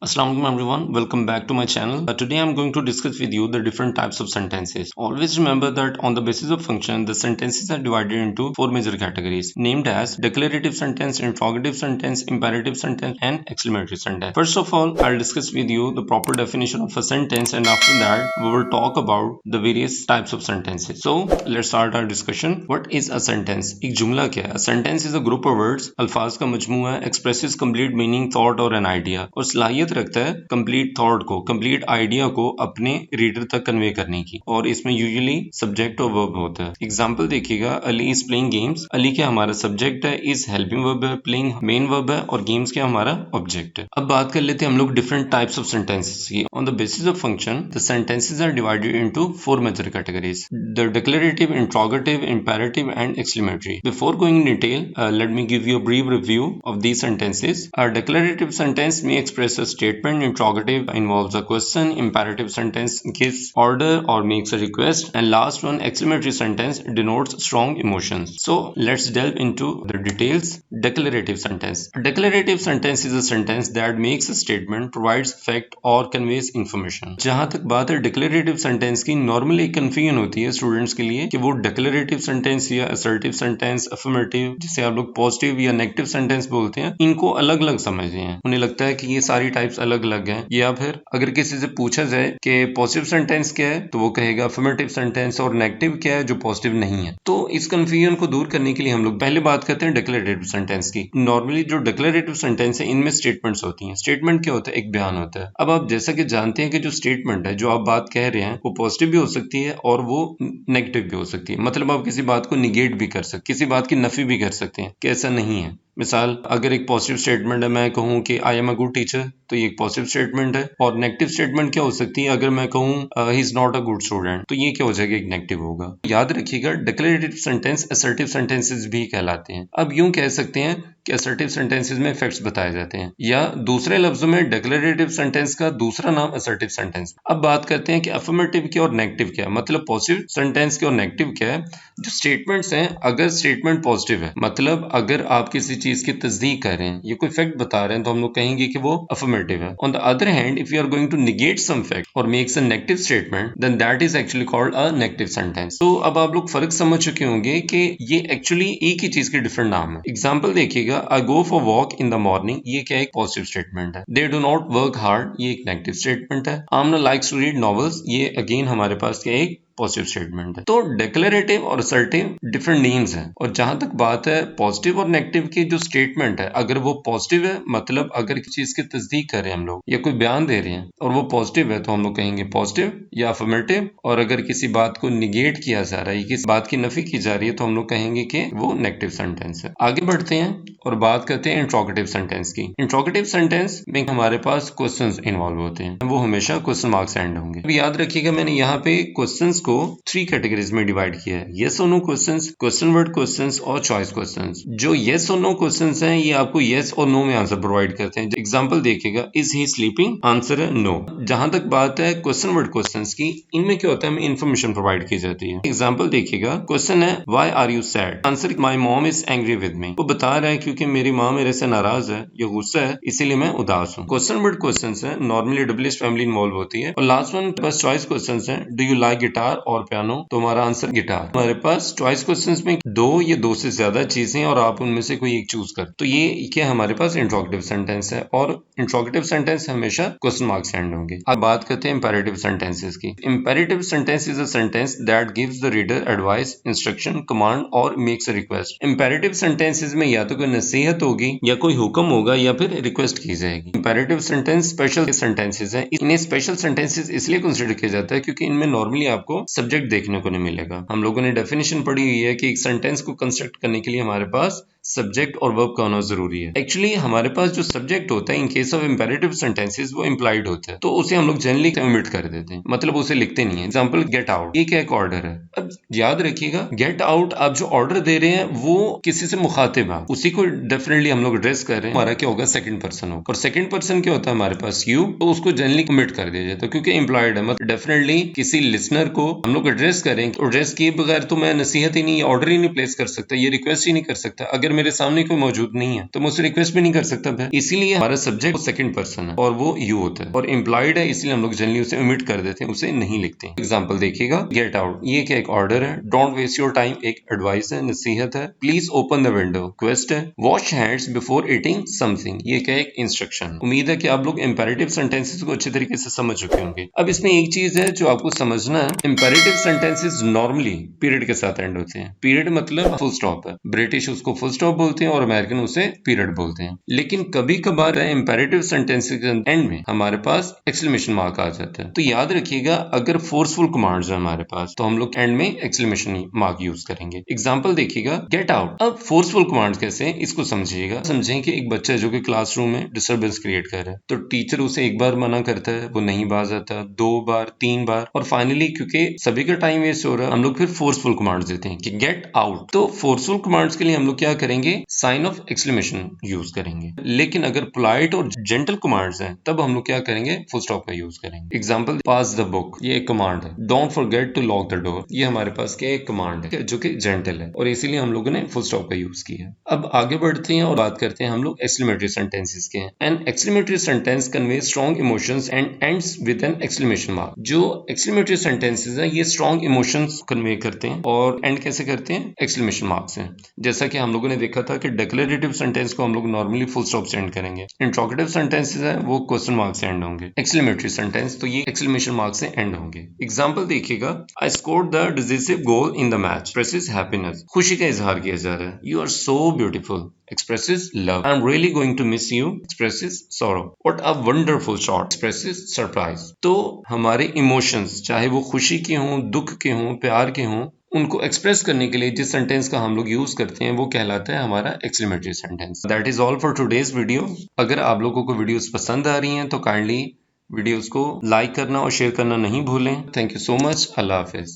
Assalamualaikum everyone, welcome back to my channel. Today I'm going to discuss with you the different types of sentences. Always remember that on the basis of function, the sentences are divided into four major categories named as declarative sentence, interrogative sentence, imperative sentence and exclamatory sentence. First of all, I'll discuss with you the proper definition of a sentence, and after that we will talk about the various types of sentences. So let's start our discussion. What is a sentence? एक जुमला क्या है? A sentence is a group of words, अल्फाज का मजमूआ है, expresses complete meaning, thought और an idea, और सलाहियत रखता है कंप्लीट थॉट को, कंप्लीट आइडिया को अपने रीडर तक कन्वे करने की, और इसमें यूजुअली सब्जेक्ट और वर्ब होता है। एग्जांपल देखिएगा, Ali is playing games. Ali क्या हमारा सब्जेक्ट है, इज हेल्पिंग वर्ब है, प्लेइंग मेन वर्ब है और गेम्स क्या हमारा ऑब्जेक्ट है। अब बात कर लेते हैं हम लोग डिफरेंट टाइप्स ऑफ सेंटेंसेस की। On the basis of function the sentences are divided into four major categories: the declarative, interrogative, imperative and exclamatory. Before going in detail, let me give you a brief review of these sentences. A declarative sentence may express a statement, interrogative involves a question, imperative sentence gives order or makes a request, and last one, exclamatory sentence, denotes strong emotions. So let's delve into the details. Declarative sentence. A declarative sentence is a sentence that makes a statement, provides fact or conveys information. जहां तक बात है declarative sentence की, normally confusion होती है students के लिए कि वो declarative sentence या assertive sentence, affirmative, जिसे आप लोग पॉजिटिव या नेगेटिव सेंटेंस बोलते हैं, इनको अलग अलग समझते हैं। उन्हें लगता है कि ये सारी टाइप्स अलग अलग हैं। या फिर अगर किसी से पूछा जाए कि पॉजिटिव सेंटेंस क्या है, तो वो कहेगा अफर्मेटिव सेंटेंस, और नेगेटिव क्या है जो पॉजिटिव नहीं है। तो इस कंफ्यूजन को दूर करने के लिए हम लोग पहले बात करते हैं डिक्लेरेटिव सेंटेंस की। नॉर्मली जो डिक्लेरेटिव सेंटेंस है, इनमें स्टेटमेंट्स होती हैं। स्टेटमेंट क्या होता है? एक बयान होता है। अब आप जैसा कि जानते हैं कि जो स्टेटमेंट है, जो आप बात कह रहे हैं, वो पॉजिटिव भी हो सकती है और वो नेगेटिव भी हो सकती है। मतलब आप किसी बात को निगेट भी कर सकते, किसी बात की नफी भी कर सकते हैं कि ऐसा नहीं है। मिसाल, अगर एक पॉजिटिव स्टेटमेंट है, मैं कहूं कि I am a good teacher, तो ये एक पॉजिटिव स्टेटमेंट है। और नेगेटिव स्टेटमेंट क्या हो सकती है? अगर मैं कहूं he is not a good student, तो ये क्या हो जाएगा? एक नेगेटिव होगा। याद रखिएगा, डिक्लेरेटिव सेंटेंस असर्टिव सेंटेंसेस भी कहलाते हैं। अब यूं कह सकते हैं कि असर्टिव सेंटेंसेस में फैक्ट्स बताए जाते हैं, या दूसरे लफ्जों में डिक्लेरेटिव सेंटेंस का दूसरा नाम असर्टिव सेंटेंस। अब बात करते हैं कि अफर्मेटिव क्या और नेगेटिव क्या है, मतलब पॉजिटिव सेंटेंस क्या और नेगेटिव क्या है। जो स्टेटमेंट्स हैं, अगर स्टेटमेंट पॉजिटिव है, मतलब अगर आप किसी चीज की तस्दीक कर रहे हैं, ये कोई फैक्ट बता रहे हैं, तो हम लोग कहेंगे कि वो अफर्मेटिव है। On the other hand, if you are going to negate some fact or makes a negative statement, then that is actually called a negative sentence. तो अब आप लोग फर्क समझ चुके होंगे कि ये एक्चुअली एक ही चीज के डिफरेंट नाम है। एग्जाम्पल देखिएगा, I go for walk in the morning, ये क्या एक पॉजिटिव स्टेटमेंट है। They do not work hard, ये एक नेगेटिव स्टेटमेंट है। Amna likes to read novels, ये अगेन हमारे पास क्या एक पॉजिटिव स्टेटमेंट है। तो डिक्लेरेटिव और असर्टिव डिफरेंट नेम्स हैं। और जहां तक बात है पॉजिटिव और नेगेटिव की, जो स्टेटमेंट है, अगर वो पॉजिटिव है, मतलब अगर किसी चीज की तस्दीक कर रहे हैं हम लोग या कोई बयान दे रहे हैं और वो पॉजिटिव है, तो हम लोग कहेंगे पॉजिटिव या अफर्मेटिव। और अगर किसी बात को निगेट किया जा रहा है, किसी बात की नफी की जा रही है, तो हम लोग कहेंगे कि वो नेगेटिव सेंटेंस है। आगे बढ़ते हैं और बात करते हैं इंट्रोगेटिव सेंटेंस की। इंट्रोगेटिव सेंटेंस में हमारे पास क्वेश्चंस इन्वॉल्व होते हैं, वो हमेशा क्वेश्चन मार्क्स एंड होंगे। अभी याद रखिएगा, मैंने यहाँ पे क्वेश्चंस को थ्री कैटेगरीज में डिवाइड किया है: यस और no questions, question word questions और चॉइस क्वेश्चंस। जो यस और नो क्वेश्चंस हैं, ये आपको यस और नो में आंसर प्रोवाइड करते हैं। एग्जांपल देखिएगा, इज ही स्लीपिंग, आंसर है नो। जहां तक बात है क्वेश्चन वर्ड क्वेश्चंस की, इनमें क्या होता है? हमें इन्फॉर्मेशन प्रोवाइड की जाती है। एग्जाम्पल देखिएगा, क्वेश्चन है why are you sad, answer my mom is angry with me, वो बता रहा है क्योंकि मेरी माँ मेरे से नाराज है या गुस्सा है, इसीलिए मैं उदास हूँ। क्वेश्चन वर्ड क्वेश्चंस है, नॉर्मली डब्ल्यूएच फैमिली इन्वॉल्व होती है। और लास्ट वन बस चॉइस क्वेश्चंस है, डू यू लाइक गिटार और पियानो, तो हमारा आंसर गिटार। हमारे पास चॉइस क्वेश्चंस में दो या दो से ज्यादा चीजें और आप उनमें से कोई एक चूज कर, तो ये क्या हमारे पास इंट्रोगेटिव सेंटेंस है। और इंट्रोगेटिव सेंटेंस हमेशा क्वेश्चन मार्क्स एंड होंगे। अब बात करते हैं इंपेरेटिव सेंटेंसेस की। Imperative sentence is a sentence that gives the reader advice, instruction, command or makes a request. Imperative sentences में या तो कोई नसीहत होगी या कोई हुक्म होगा या फिर रिक्वेस्ट की जाएगी। इंपेरेटिव सेंटेंस स्पेशल सेंटेंसेस हैं। इन्हें स्पेशल सेंटेंसेस इसलिए कंसिडर किया जाता है क्योंकि इनमें नॉर्मली आपको सब्जेक्ट देखने को नहीं मिलेगा। हम लोगों ने डेफिनेशन पढ़ी हुई है कि एक सेंटेंस को कंस्ट्रक्ट करने के लिए हमारे पास सब्जेक्ट और वर्ब का होना जरूरी है। एक्चुअली हमारे पास जो सब्जेक्ट होता है in case of imperative sentences, वो इंप्लाइड होता है, तो उसे हम लोग जनरली ओमिट कर देते हैं, मतलब उसे लिखते नहीं है। एग्जांपल, गेट आउट, ये क्या एक ऑर्डर है। अब याद रखिएगा, गेट आउट आप जो ऑर्डर दे रहे हैं वो किसी से मुखातिब है, उसी को डेफिनेटली हम लोग एड्रेस कर रहे हैं। हमारा क्या होगा? सेकंड पर्सन होगा। और सेकंड पर्सन क्या होता है हमारे पास? यू, तो उसको जनरली ओमिट कर दिया जाता है क्योंकि इंप्लॉयड है। मतलब डेफिनेटली किसी लिसनर को हम लोग एड्रेस करें, एड्रेस किए बगैर तो मैं नसीहत ही नहीं, ऑर्डर ही नहीं प्लेस कर सकता, ये रिक्वेस्ट ही नहीं कर सकता। अगर अगर मेरे सामने कोई मौजूद नहीं है तो मैं उससे रिक्वेस्ट भी नहीं कर सकता है, इसीलिए हमारा सब्जेक्ट सेकंड पर्सन है और वो यू होता है, और इम्प्लॉयड है इसलिए हम लोग जनरली उसे ओमिट कर देते हैं, उसे नहीं लिखते। एग्जाम्पल देखिएगा, गेट आउट, ये क्या एक ऑर्डर है। डोंट वेस्ट योर टाइम एक एडवाइस है, नसीहत है। Please open the window request है। Wash hands before eating something, ये क्या एक इंस्ट्रक्शन। उम्मीद है कि आप लोग इंपेरेटिव सेंटेंसेस को अच्छे तरीके से समझ चुके होंगे। अब इसमें एक चीज है जो आपको समझना है, इंपेरेटिव सेंटेंसेस नॉर्मली पीरियड के साथ एंड होते हैं। पीरियड मतलब फुल स्टॉप है, ब्रिटिश उसको फुल स्टॉप बोलते हैं और अमेरिकन उसे पीरियड बोलते हैं। लेकिन कभी कभार इंपेरेटिव सेंटेंसेस के एंड में हमारे पास एक्सक्लेमेशन मार्क आ जाता है, तो याद रखिएगा अगर फोर्सफुल कमांड्स है हमारे पास तो हम लोग एंड में एक्सक्लेमेशन मार्क यूज करेंगे। एग्जांपल देखिएगा, गेट आउट। अब फोर्सफुल कमांड्स कैसे हैं इसको समझिएगा। समझें कि एक बच्चा जो कि क्लासरूम में डिस्टर्बेंस क्रिएट कर रहा है, तो टीचर उसे एक बार मना करता है, वो नहीं बाज आता, 2 बार 3 बार, और फाइनली क्योंकि सभी का टाइम वेस्ट हो रहा है हम लोग फिर फोर्सफुल कमांड्स देते हैं कि गेट आउट। तो फोर्सफुल कमांड्स के लिए हम लोग क्या करेंगे, साइन ऑफ एक्सक्लेमेशन यूज करेंगे। लेकिन अगर पोलाइट और जेंटल कमांड्स हैं तब हम लोग क्या करेंगे, फुल स्टॉप का यूज करेंगे। एग्जांपल, पास द बुक, ये एक कमांड है। Don't forget to lock the door, ये हमारे पास क्या एक कमांड है जो कि जेंटल है और इसीलिए हम लोगों ने फुल स्टॉप का यूज किया। अब आगे बढ़ते हैं और बात करते हैं हम लोग एक्सक्लेमेटरी सेंटेंसेस के। An exclamatory sentence convey strong emotions and ends with an exclamation mark. जो एक्सक्लेमेटरी सेंटेंसेस है ये स्ट्रॉन्ग इमोशंस कन्वे करते हैं और एंड कैसे करते हैं, एक्सक्लेमेशन मार्क से। जैसा कि हम लोगों ने देखा था कि डिक्लेरेटिव सेंटेंस को हम लोग नॉर्मली फुल स्टॉप से एंड करेंगे, इंट्रोगेटिव सेंटेंसेस है वो क्वेश्चन मार्क से एंड होंगे, एक्सक्लेमेटरी सेंटेंस तो ये एक्सक्लेमेशन मार्क से एंड होंगे। एग्जांपल देखिएगा, I scored the decisive goal in the match, expresses happiness, खुशी का इजहार किया जा रहा है। You are so beautiful, expresses love. I'm really going to miss you, expresses sorrow. What a wonderful shot, expresses surprise. तो हमारे इमोशंस चाहे वो खुशी के हों, दुख के हों, प्यार के हों, उनको एक्सप्रेस करने के लिए जिस सेंटेंस का हम लोग यूज करते हैं वो कहलाता है हमारा exclamatory sentence. That is all for today's video. अगर आप लोगों को वीडियोस पसंद आ रही हैं तो काइंडली वीडियोस को लाइक करना और शेयर करना नहीं भूलें। Thank you so much. Allah Hafiz.